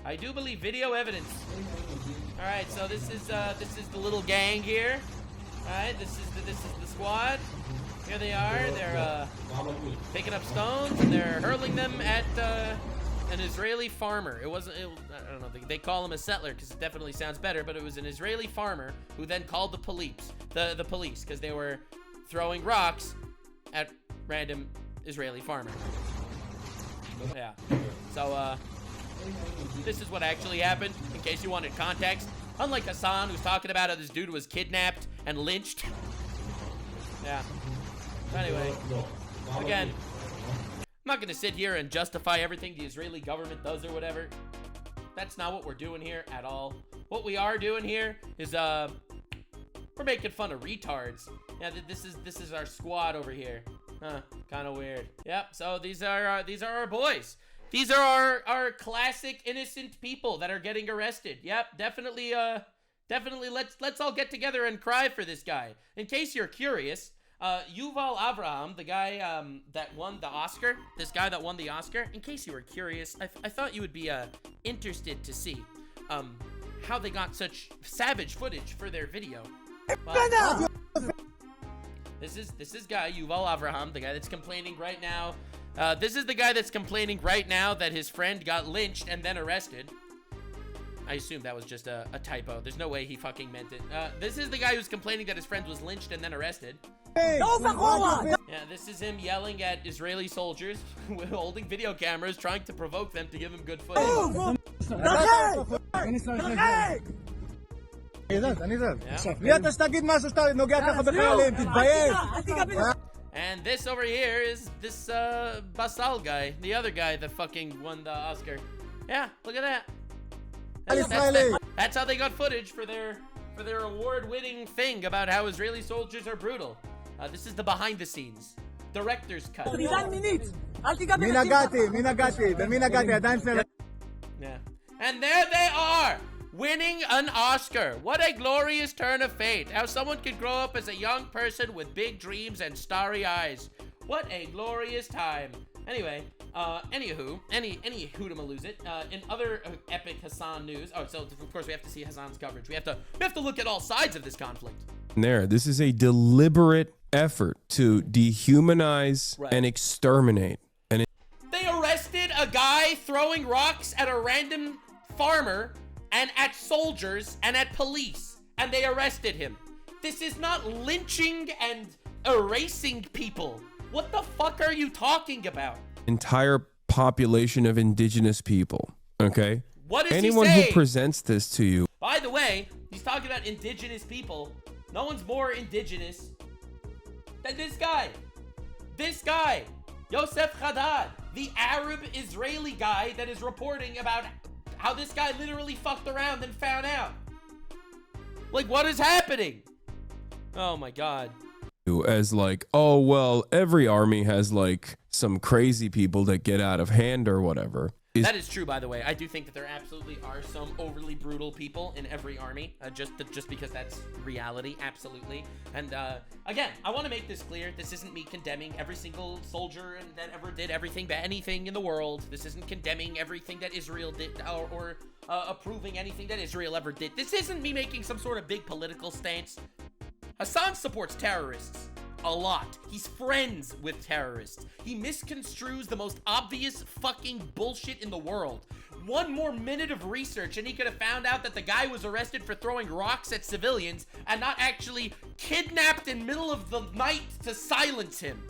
I do believe video evidence. All right, so this is the little gang here. All right, this is the squad. Here they are. They're picking up stones and they're hurling them at an Israeli farmer. I don't know. They call him a settler because it definitely sounds better, but it was an Israeli farmer who then called the police. The police, because they were throwing rocks at random Israeli farmer. Yeah. So this is what actually happened, in case you wanted context. Unlike Hassan, who's talking about how this dude was kidnapped and lynched. Yeah. Anyway, again, I'm not going to sit here and justify everything the Israeli government does or whatever. That's not what we're doing here at all. What we are doing here is, we're making fun of retards. Yeah, this is our squad over here. Huh, kind of weird. Yep, so these are our boys. These are our classic innocent people that are getting arrested. Yep, definitely let's all get together and cry for this guy. In case you're curious, Yuval Avraham, the guy that won the Oscar, in case you were curious, I thought you would be interested to see how they got such savage footage for their video. Well, this is guy Yuval Avraham, the guy that's complaining right now. This is the guy that's complaining right now that his friend got lynched and then arrested. I assume that was just a typo. There's no way he fucking meant it. This is the guy who's complaining that his friend was lynched and then arrested. Yeah, this is him yelling at Israeli soldiers holding video cameras, trying to provoke them to give him good footage. And this over here is this Basal guy, the other guy that fucking won the Oscar. Yeah, look at that. That's how they got footage for their award-winning thing about how Israeli soldiers are brutal. This is the behind the scenes director's cut. Yeah. And there they are, winning an Oscar. What a glorious turn of fate. How someone could grow up as a young person with big dreams and starry eyes. What a glorious time. Anyway, anywho, any hootamalooz it. In other epic Hassan news, so of course we have to see Hassan's coverage. We have to look at all sides of this conflict. This is a deliberate effort to dehumanize and exterminate. They arrested a guy throwing rocks at a random farmer and at soldiers and at police, and they arrested him. This is not lynching and erasing people. What the fuck are you talking about? Entire population of indigenous people, okay? What does Anyone he say? who presents this to you. By the way, he's talking about indigenous people. No one's more indigenous than this guy. This guy, Yosef Haddad, the Arab Israeli guy that is reporting about how this guy literally fucked around and found out. Like, what is happening? Oh my God. As like, oh, well, every army has like some crazy people that get out of hand or whatever. That is true, by the way. I do think that there absolutely are some overly brutal people in every army, just because that's reality, absolutely. And again, I want to make this clear. This isn't me condemning every single soldier that ever did anything in the world. This isn't condemning everything that Israel did or approving anything that Israel ever did. This isn't me making some sort of big political stance. Hasan supports terrorists. A lot. He's friends with terrorists. He misconstrues the most obvious fucking bullshit in the world. One more minute of research and he could have found out that the guy was arrested for throwing rocks at civilians and not actually kidnapped in middle of the night to silence him.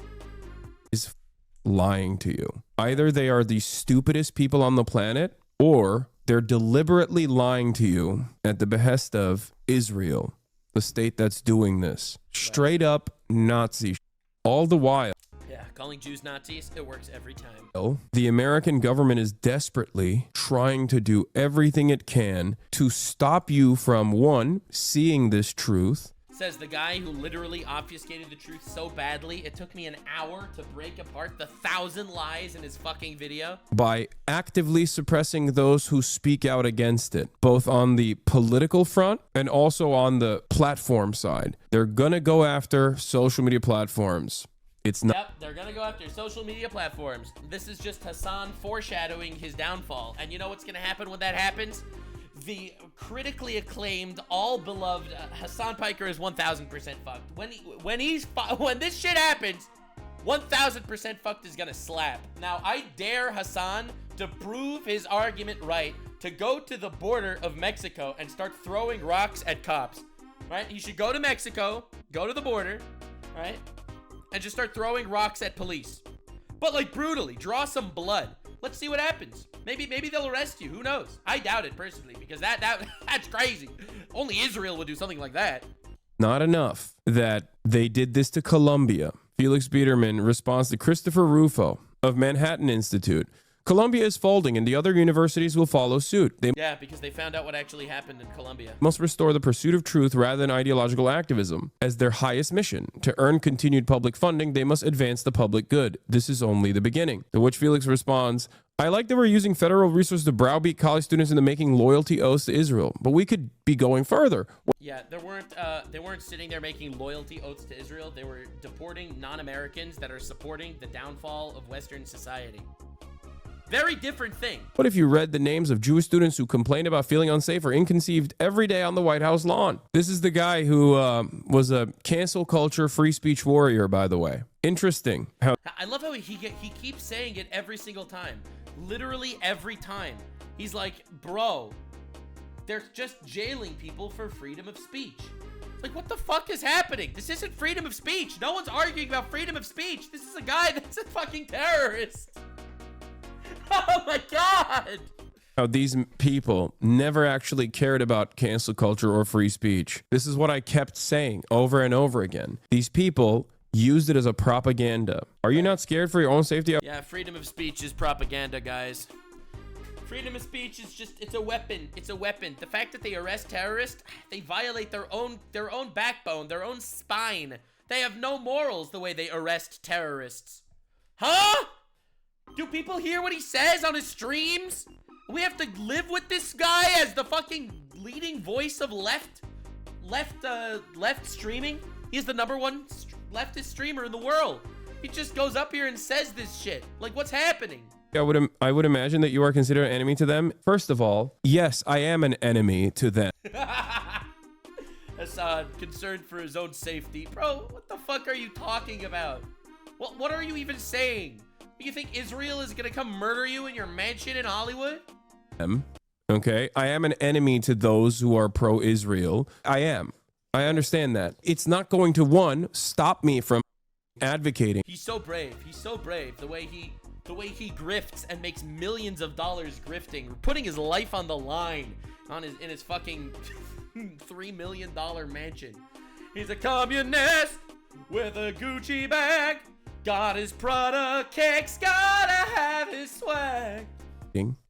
Is lying to you. Either they are the stupidest people on the planet or they're deliberately lying to you at the behest of Israel, the state that's doing this. Straight up Nazi. All the while, yeah, calling Jews Nazis, it works every time. The American government is desperately trying to do everything it can to stop you from, one, seeing this truth. Says the guy who literally obfuscated the truth so badly, it took me an hour to break apart the 1,000 lies in his fucking video. By actively suppressing those who speak out against it, both on the political front and also on the platform side. They're gonna go after social media platforms. It's not. Yep, they're gonna go after social media platforms. This is just Hasan foreshadowing his downfall. And you know what's gonna happen when that happens? The critically acclaimed, all-beloved Hasan Piker is 1,000% fucked. When this shit happens, 1,000% fucked is gonna slap. Now, I dare Hasan to prove his argument right, to go to the border of Mexico and start throwing rocks at cops, right? He should go to Mexico, go to the border, right? And just start throwing rocks at police. But like brutally, draw some blood. Let's see what happens. Maybe they'll arrest you. Who knows? I doubt it personally because that's crazy. Only Israel would do something like that. Not enough that they did this to Columbia. Felix Biederman responds to Christopher Rufo of Manhattan Institute. Columbia is folding and the other universities will follow suit. Yeah, because they found out what actually happened in Columbia. Must restore the pursuit of truth rather than ideological activism as their highest mission. To earn continued public funding, they must advance the public good. This is only the beginning. To which Felix responds, I like that we're using federal resources to browbeat college students into making loyalty oaths to Israel, but we could be going further. Yeah, they weren't sitting there making loyalty oaths to Israel. They were deporting non-Americans that are supporting the downfall of Western society. Very different thing. What if you read the names of Jewish students who complain about feeling unsafe or inconceived every day on the White House lawn? This is the guy who was a cancel culture free speech warrior, by the way. Interesting. I love how he keeps saying it every single time. Literally every time. He's like, bro, they're just jailing people for freedom of speech. Like, what the fuck is happening? This isn't freedom of speech. No one's arguing about freedom of speech. This is a guy that's a fucking terrorist. Oh my God! How these people never actually cared about cancel culture or free speech. This is what I kept saying over and over again. These people used it as a propaganda. Are you not scared for your own safety? Yeah, freedom of speech is propaganda, guys. Freedom of speech is just, it's a weapon. It's a weapon. The fact that they arrest terrorists, they violate their own backbone, their own spine. They have no morals the way they arrest terrorists. Huh? Do people hear what he says on his streams? We have to live with this guy as the fucking leading voice of left streaming. He's the #1 leftist streamer in the world. He just goes up here and says this shit. Like, what's happening? I would imagine that you are considered an enemy to them. First of all, yes, I am an enemy to them. Hasan, concerned for his own safety. Bro, what the fuck are you talking about? What are you even saying? You think Israel is gonna come murder you in your mansion in Hollywood? Okay, I am an enemy to those who are pro-Israel. I am. I understand that. It's not going to, one, stop me from advocating. He's so brave. He's so brave. The way he grifts and makes millions of dollars grifting, putting his life on the line in his fucking $3 million mansion. He's a communist with a Gucci bag. Got his Prada kicks, gotta have his swag.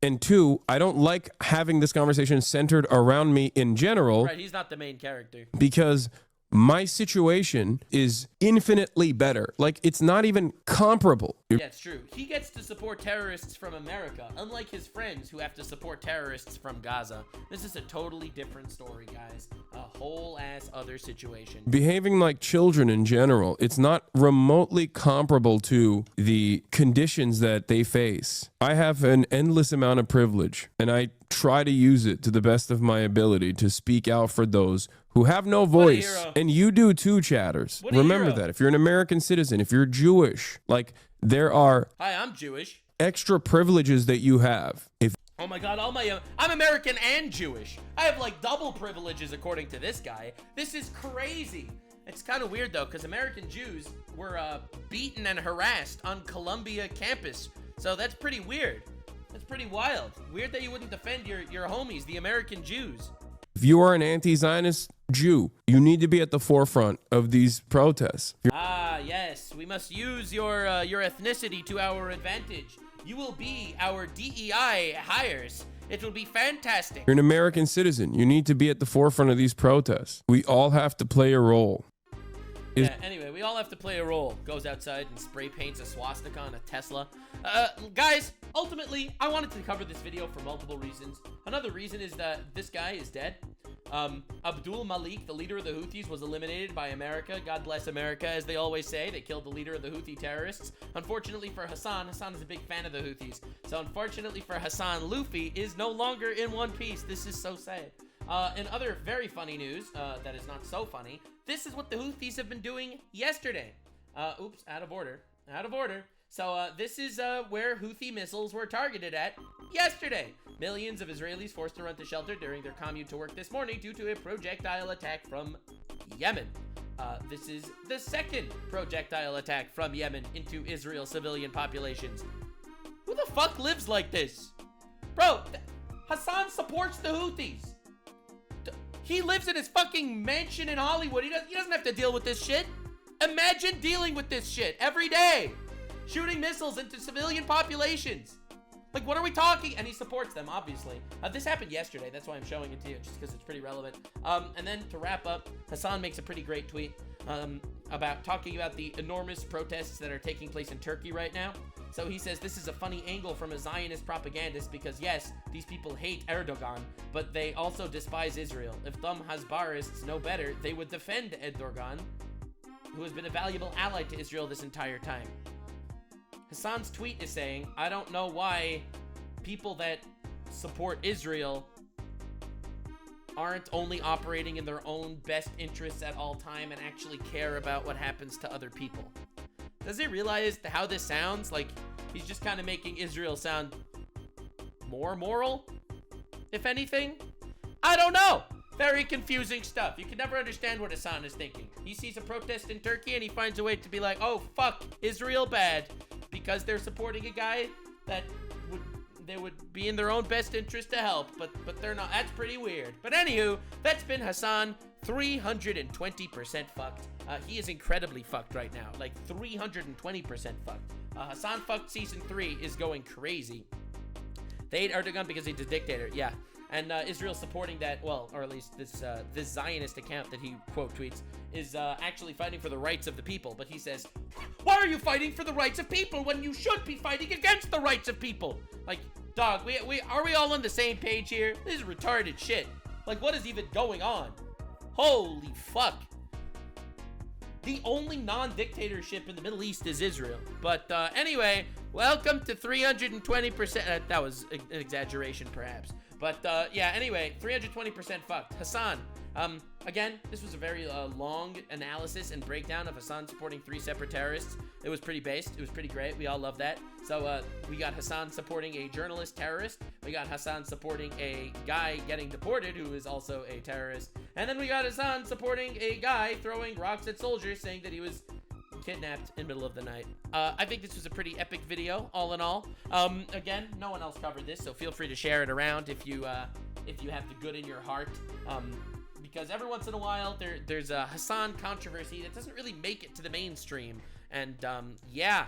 And two, I don't like having this conversation centered around me in general. Right, he's not the main character. Because my situation is infinitely better. Like, it's not even comparable. Yeah, it's true. He gets to support terrorists from America, unlike his friends who have to support terrorists from Gaza. This is a totally different story, guys. A whole ass other situation. Behaving like children in general, it's not remotely comparable to the conditions that they face. I have an endless amount of privilege, and I try to use it to the best of my ability to speak out for those who have no voice. And you do too, chatters. Remember that. If you're an American citizen, if you're Jewish, like, there are Hi, I'm Jewish. extra privileges that you have. Oh my god, I'm American and Jewish. I have like double privileges according to this guy. This is crazy. It's kind of weird though, because American Jews were beaten and harassed on Columbia campus. So that's pretty weird. That's pretty wild. Weird that you wouldn't defend your homies, the American Jews. If you are an anti-Zionist Jew, you need to be at the forefront of these protests. Ah, yes. We must use your ethnicity to our advantage. You will be our DEI hires. It will be fantastic. You're an American citizen. You need to be at the forefront of these protests. We all have to play a role. Yeah, anyway, we all have to play a role. Goes outside and spray paints a swastika on a Tesla. Guys, ultimately, I wanted to cover this video for multiple reasons. Another reason is that this guy is dead. Abdul Malik, the leader of the Houthis, was eliminated by America. God bless America, as they always say. They killed the leader of the Houthi terrorists. Unfortunately for Hasan is a big fan of the Houthis. So unfortunately for Hasan, Luffy is no longer in one piece. This is so sad. In other very funny news, that is not so funny, this is what the Houthis have been doing yesterday. Oops, out of order. So this is where Houthi missiles were targeted at yesterday. Millions of Israelis forced to run to shelter during their commute to work this morning due to a projectile attack from Yemen. This is the second projectile attack from Yemen into Israel civilian populations. Who the fuck lives like this? Bro, Hasan supports the Houthis. He lives in his fucking mansion in Hollywood. He doesn't have to deal with this shit. Imagine dealing with this shit every day. Shooting missiles into civilian populations. Like, what are we talking? And he supports them, obviously. This happened yesterday. That's why I'm showing it to you, just because it's pretty relevant. And then to wrap up, Hasan makes a pretty great tweet about talking about the enormous protests that are taking place in Turkey right now. So he says, this is a funny angle from a Zionist propagandist because, yes, these people hate Erdogan, but they also despise Israel. If dumb Hasbarists know better, they would defend Erdogan, who has been a valuable ally to Israel this entire time. Hasan's tweet is saying, I don't know why people that support Israel aren't only operating in their own best interests at all time and actually care about what happens to other people. Does he realize how this sounds? Like, he's just kind of making Israel sound more moral, if anything? I don't know. Very confusing stuff. You can never understand what Hasan is thinking. He sees a protest in Turkey and he finds a way to be like, oh, fuck, Israel bad. Because they're supporting a guy that they would be in their own best interest to help, but they're not. That's pretty weird. But anywho, that's been Hasan, 320% fucked. He is incredibly fucked right now, like 320% fucked. Hasan fucked season 3 is going crazy. They hate Erdogan because he's a dictator, yeah. And Israel supporting that, well, or at least this Zionist account that he quote tweets is actually fighting for the rights of the people. But he says, why are you fighting for the rights of people when you should be fighting against the rights of people? Like, dog, are we all on the same page here? This is retarded shit. Like, what is even going on? Holy fuck. The only non-dictatorship in the Middle East is Israel. But anyway, welcome to 320%. That was an exaggeration, perhaps. But yeah, anyway, 320% fucked. Hasan, again, this was a very long analysis and breakdown of Hasan supporting 3 separate terrorists. It was pretty based. It was pretty great. We all love that. So we got Hasan supporting a journalist terrorist. We got Hasan supporting a guy getting deported who is also a terrorist. And then we got Hasan supporting a guy throwing rocks at soldiers saying that he was kidnapped in the middle of the night. I think this was a pretty epic video, all in all. Again, no one else covered this, so feel free to share it around if you have the good in your heart. Because every once in a while, there's a Hasan controversy that doesn't really make it to the mainstream. And yeah,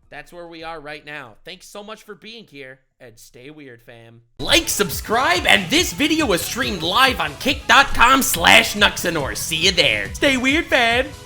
that's where we are right now. Thanks so much for being here, and stay weird, fam. Like, subscribe, and this video was streamed live on kick.com/Nuxanor. See you there. Stay weird, fam.